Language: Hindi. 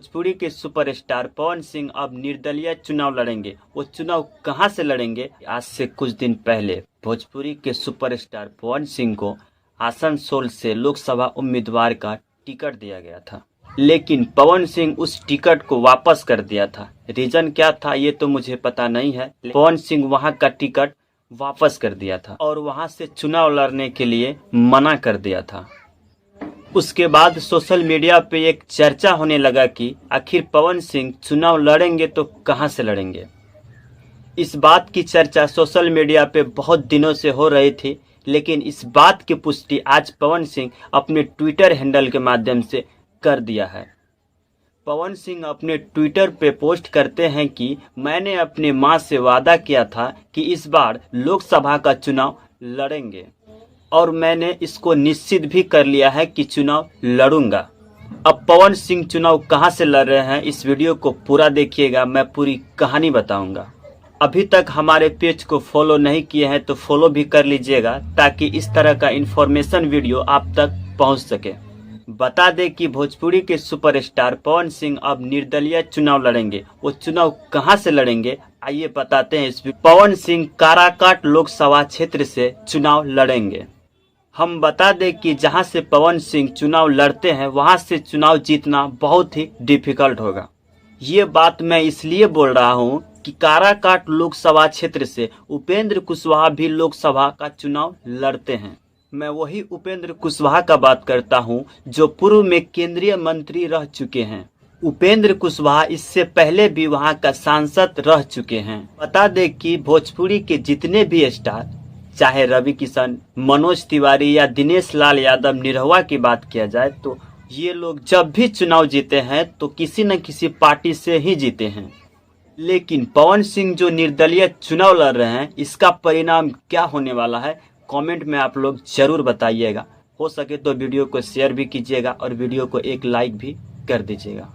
भोजपुरी के सुपरस्टार पवन सिंह अब निर्दलीय चुनाव लड़ेंगे। वो चुनाव कहां से लड़ेंगे? आज से कुछ दिन पहले भोजपुरी के सुपरस्टार पवन सिंह को आसनसोल से लोकसभा उम्मीदवार का टिकट दिया गया था, लेकिन पवन सिंह उस टिकट को वापस कर दिया था। रीजन क्या था ये तो मुझे पता नहीं है। पवन सिंह वहां का टिकट वापस कर दिया था और वहां से चुनाव लड़ने के लिए मना कर दिया था। उसके बाद सोशल मीडिया पे एक चर्चा होने लगा कि आखिर पवन सिंह चुनाव लड़ेंगे तो कहां से लड़ेंगे। इस बात की चर्चा सोशल मीडिया पे बहुत दिनों से हो रही थी, लेकिन इस बात की पुष्टि आज पवन सिंह अपने ट्विटर हैंडल के माध्यम से कर दिया है। पवन सिंह अपने ट्विटर पे पोस्ट करते हैं कि मैंने अपने मां से वादा किया था कि इस बार लोकसभा का चुनाव लड़ेंगे और मैंने इसको निश्चित भी कर लिया है कि चुनाव लड़ूंगा। अब पवन सिंह चुनाव कहां से लड़ रहे हैं, इस वीडियो को पूरा देखिएगा, मैं पूरी कहानी बताऊंगा। अभी तक हमारे पेज को फॉलो नहीं किए हैं तो फॉलो भी कर लीजिएगा, ताकि इस तरह का इन्फॉर्मेशन वीडियो आप तक पहुंच सके। बता दें कि भोजपुरी के सुपरस्टार पवन सिंह अब निर्दलीय चुनाव लड़ेंगे। वो चुनाव कहां से लड़ेंगे आइए बताते हैं। पवन सिंह काराकाट लोकसभा क्षेत्र से चुनाव लड़ेंगे। हम बता दें कि जहां से पवन सिंह चुनाव लड़ते हैं वहां से चुनाव जीतना बहुत ही डिफिकल्ट होगा। ये बात मैं इसलिए बोल रहा हूं कि काराकाट लोकसभा क्षेत्र से उपेंद्र कुशवाहा भी लोकसभा का चुनाव लड़ते हैं। मैं वही उपेंद्र कुशवाहा का बात करता हूं जो पूर्व में केंद्रीय मंत्री रह चुके हैं। उपेंद्र कुशवाहा इससे पहले भी वहां का सांसद रह चुके हैं। बता दें कि भोजपुरी के जितने भी स्टार, चाहे रवि किशन, मनोज तिवारी या दिनेश लाल यादव, निरहुआ की बात किया जाए तो ये लोग जब भी चुनाव जीते हैं तो किसी न किसी पार्टी से ही जीते हैं। लेकिन पवन सिंह जो निर्दलीय चुनाव लड़ रहे हैं, इसका परिणाम क्या होने वाला है कमेंट में आप लोग जरूर बताइएगा। हो सके तो वीडियो को शेयर भी कीजिएगा और वीडियो को एक लाइक भी कर दीजिएगा।